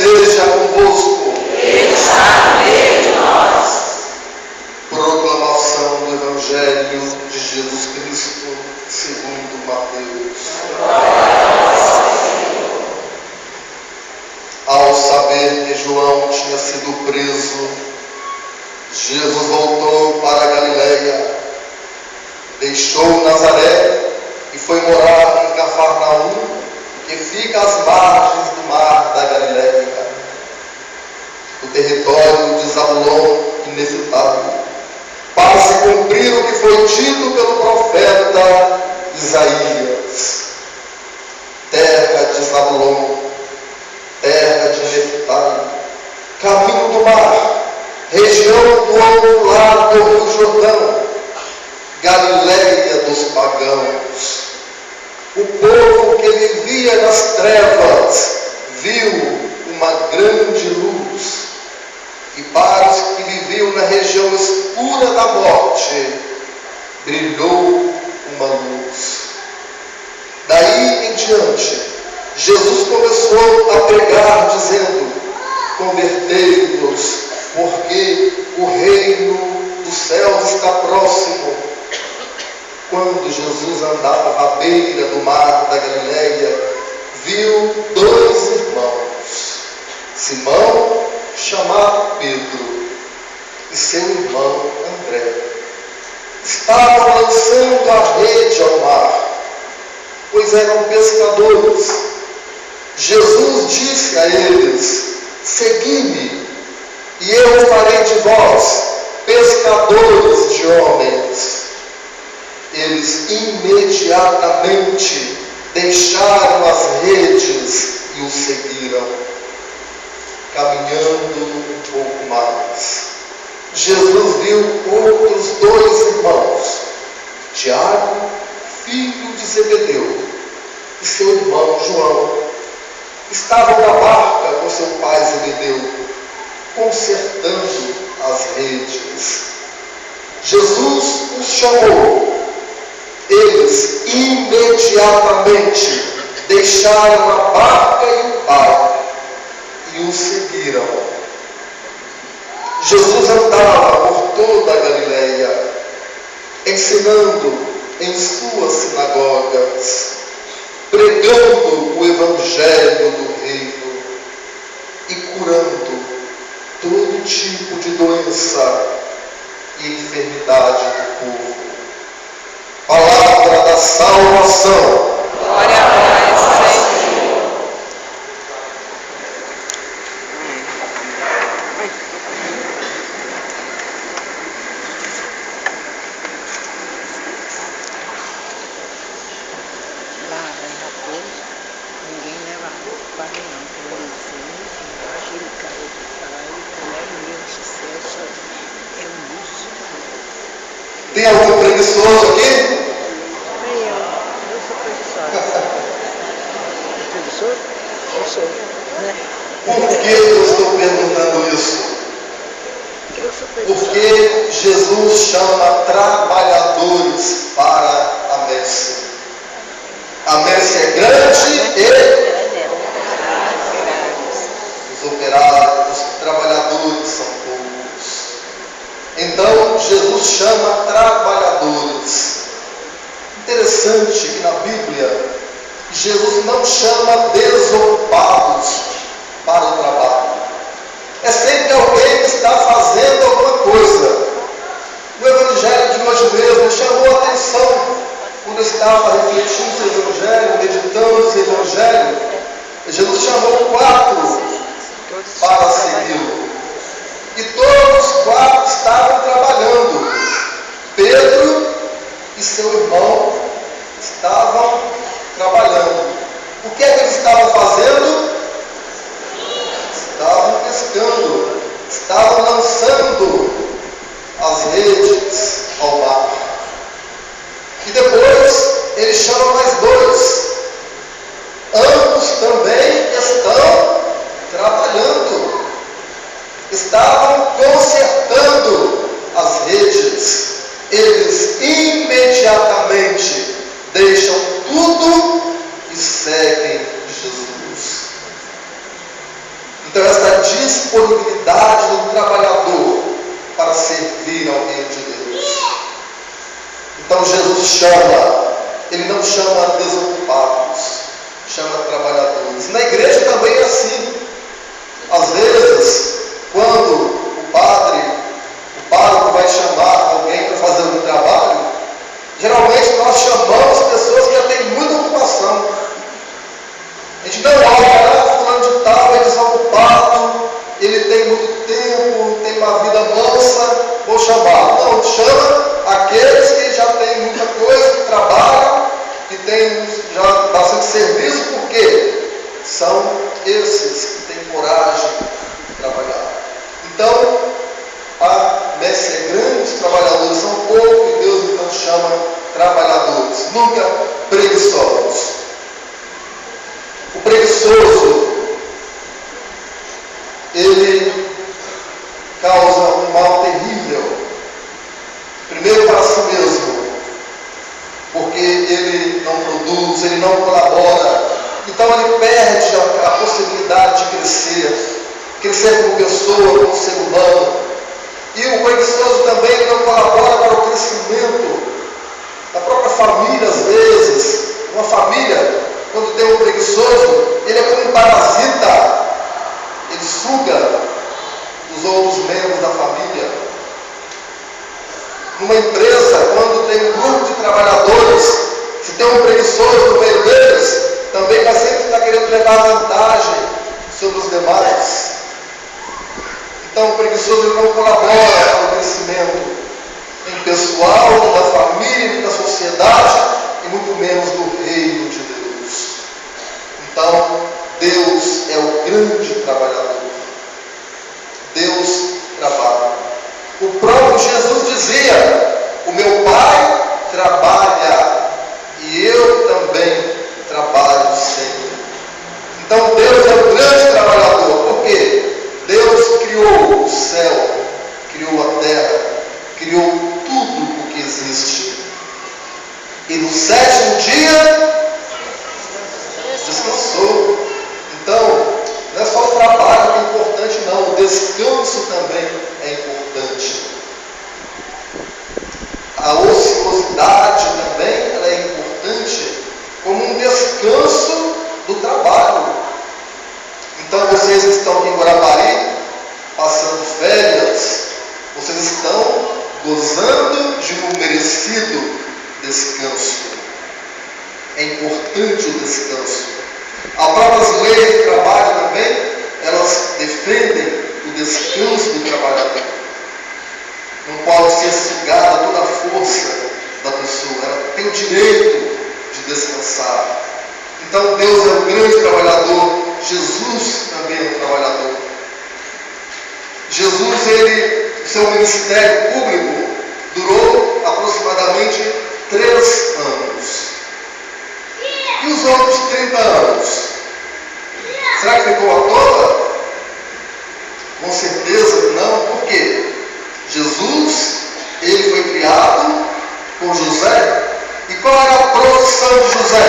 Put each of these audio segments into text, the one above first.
esteja convosco. Ele está no meio de nós. Proclamação do Evangelho de Jesus Cristo, segundo Mateus. Ao saber que João tinha sido preso, Jesus voltou para a Galileia, deixou Nazaré e foi morar em Cafarnaum, que fica às margens do mar da Galileia, no território de Zabulon e Neftalí, para se cumprir o que foi dito pelo profeta Isaías: terra de Zabulon, terra de Neftalí, caminho do mar, região do outro lado do Rio Jordão, Galileia dos pagãos. O povo que vivia nas trevas viu uma grande luz, e para os que viviam na região escura da morte brilhou uma luz. Daí em diante, Jesus começou a pregar, dizendo: convertei-vos, porque o reino dos céus está próximo. Quando Jesus andava à beira do mar da Galileia, viu dois irmãos, Simão, chamado Pedro, e seu irmão André. Estavam lançando a rede ao mar, pois eram pescadores. Jesus disse a eles: segui-me, e eu farei de vós pescadores de homens. Eles imediatamente deixaram as redes e o seguiram. Caminhando um pouco mais, Jesus viu outros dois irmãos, Tiago, filho de Zebedeu, e seu irmão João. Estavam na barca com seu pai Zebedeu, consertando as redes. Jesus os chamou. Eles imediatamente deixaram a barca e o pai e o seguiram. Jesus andava por toda a Galileia, ensinando em suas sinagogas, pregando o Evangelho do Reino e curando todo tipo de doença e enfermidade do povo. Palavra da salvação. Glória a vós, Senhor. Lá em Raposo, ninguém leva roupa não, porque ele embaixo, ele caiu de praia, ele leva sucesso, é um luxo. Tem algum preguiçoso aqui? Nem eu sou preguiçosa. É preguiçoso? Eu sou, né? Por que eu estou perguntando isso? Eu sou preguiçosa. Porque Jesus chama trabalhadores para a messe. A messe é grande e os operários, os trabalhadores são poucos. Então Jesus chama trabalhadores. Interessante que na Bíblia Jesus não chama desocupados para o trabalho. É sempre alguém que está fazendo alguma coisa. O Evangelho de hoje mesmo chamou a atenção quando eu estava refletindo sobre o Evangelho, meditando esse Evangelho. Jesus chamou 4 para segui-lo. E todos os 4 estavam trabalhando. Pedro e seu irmão estavam trabalhando. O que é que eles estavam fazendo? Estavam pescando, estavam lançando as redes ao mar. E depois ele chama mais 2. Ambos também estão trabalhando. Estavam consertando as redes. Eles imediatamente deixam tudo e seguem Jesus. Então, essa disponibilidade do trabalhador para servir ao reino de Deus. Então, Jesus chama, ele não chama desocupados, chama trabalhadores. Na igreja também é assim. Às vezes, quando o pároco vai chamar alguém para fazer algum trabalho, geralmente nós chamamos pessoas que já têm muita ocupação. A gente não olha, fulano de tal é desocupado, ele tem muito tempo, tem uma vida mansa, vou chamar. Não, chama aqueles que já têm muita coisa, que trabalham, que têm já bastante serviço, porque são esses que têm coragem de trabalhar. Então, a messe é grande, os trabalhadores são poucos, e Deus então chama trabalhadores, nunca preguiçosos. O preguiçoso, ele causa um mal terrível, primeiro para si mesmo, porque ele não produz, ele não colabora, então ele perde a possibilidade de crescer como pessoa, como ser humano. E o preguiçoso também não colabora para o crescimento da própria família. Às vezes, uma família, quando tem um preguiçoso, ele é como um parasita, ele suga os outros membros da família. Numa empresa, quando tem um grupo de trabalhadores, se tem um preguiçoso no meio deles, também vai sempre estar querendo levar vantagem sobre os demais. Então o preguiçoso ele não colabora para o crescimento nem pessoal, nem da família, nem da sociedade, e muito menos do reino de Deus. Então, Deus é o grande trabalhador. Deus trabalha. O próprio Jesus dizia: o meu Pai trabalha e eu também trabalho sempre. Então Deus é o grande trabalhador. Por quê? Deus criou o céu, criou a terra, criou tudo o que existe. E no sétimo dia descansou. Então, não é só o trabalho que é importante, não. O descanso também é importante. A ociosidade também ela é importante como um descanso do trabalho. Então, vocês estão aqui em Guarapari, passando férias, vocês estão gozando de um merecido descanso. É importante o descanso. As próprias leis de trabalho também, elas defendem o descanso do trabalhador. Não pode ser sugada toda a força da pessoa. Ela tem o direito de descansar. Então Deus é o grande trabalhador. Jesus também é um trabalhador. Jesus, seu ministério público durou aproximadamente 3 anos. E os outros 30 anos? Será que ficou à toa? Com certeza não. Por quê? Jesus, ele foi criado com José. E qual era a profissão de José?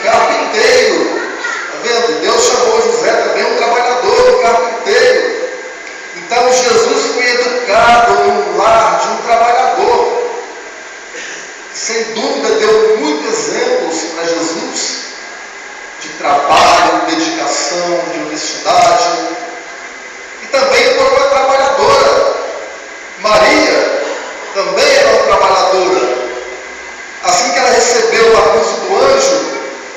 Carpinteiro. Está vendo? Deus chamou José também um trabalhador, um carpinteiro. Então Jesus foi educado num lar de um trabalhador. Sem dúvida deu muitos exemplos para Jesus de trabalho, de dedicação, de honestidade. E também foi uma trabalhadora. Maria também era uma trabalhadora. Assim que ela recebeu o anúncio do anjo,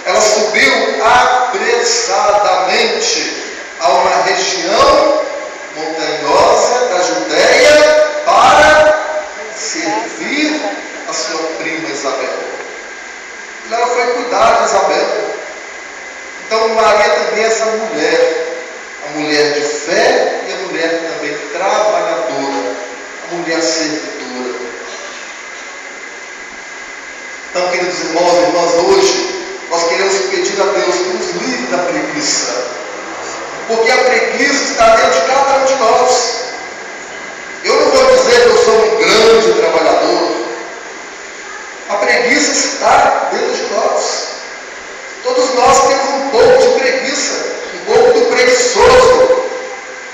ela subiu apressadamente a uma região montanhosa da Judéia para servir a sua prima Isabel. E ela foi cuidar de Isabel. Então Maria também é essa mulher, a mulher de fé e a mulher também trabalhadora, a mulher servidora. Então, queridos irmãos e irmãs, hoje nós queremos pedir a Deus que nos livre da preguiça, porque a preguiça está dentro de cada um de nós. Eu não vou dizer que eu sou um grande trabalhador. A preguiça está dentro de nós. Todos nós temos um pouco de preguiça, um pouco do preguiça. preguiçoso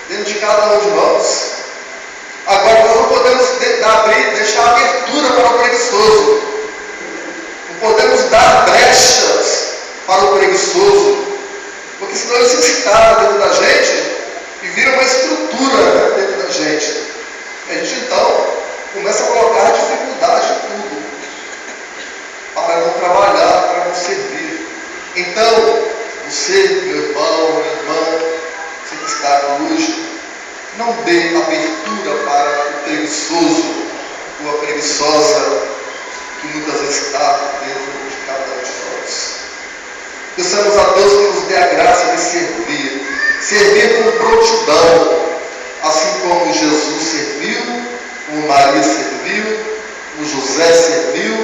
dentro de cada um de nós. Agora nós não podemos deixar abertura para o preguiçoso. Não podemos dar brechas para o preguiçoso, porque senão ele se instala dentro da gente e vira uma estrutura dentro da gente. E a gente então começa a colocar dificuldade em tudo, para não trabalhar, para não servir. Então, você, meu irmão, minha irmã, você que está aqui hoje, não dê abertura para o preguiçoso ou a preguiçosa que muitas vezes está dentro de cada um de nós. Peçamos a Deus que nos dê a graça de servir com prontidão, assim como Jesus serviu, como Maria serviu, como José serviu,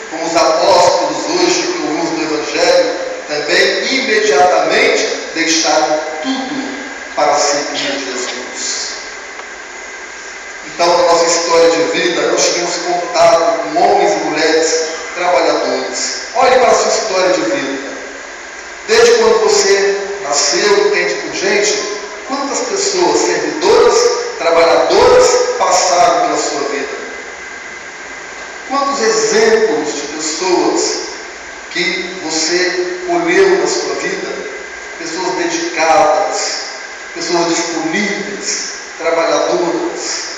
como os apóstolos hoje que ouvimos no Evangelho, também imediatamente deixaram tudo para seguir Jesus. Então, na nossa história de vida, nós tivemos contato com homens e mulheres trabalhadores. Olhe para a sua história de vida. Desde quando você nasceu e tende por gente, quantas pessoas, servidoras, trabalhadoras, passaram pela sua vida? Quantos exemplos de pessoas que você colheu na sua vida? Pessoas dedicadas, pessoas disponíveis, trabalhadoras.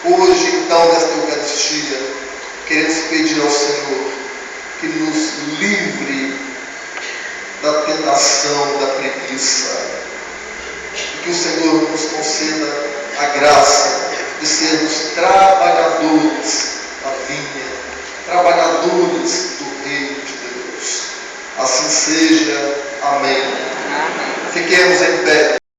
Hoje, então, nesta Eucaristia, queremos pedir ao Senhor que nos livre da tentação, da preguiça. E que o Senhor nos conceda a graça de sermos trabalhadores da vinha, trabalhadores do reino de Deus. Assim seja. Amém. Fiquemos em pé.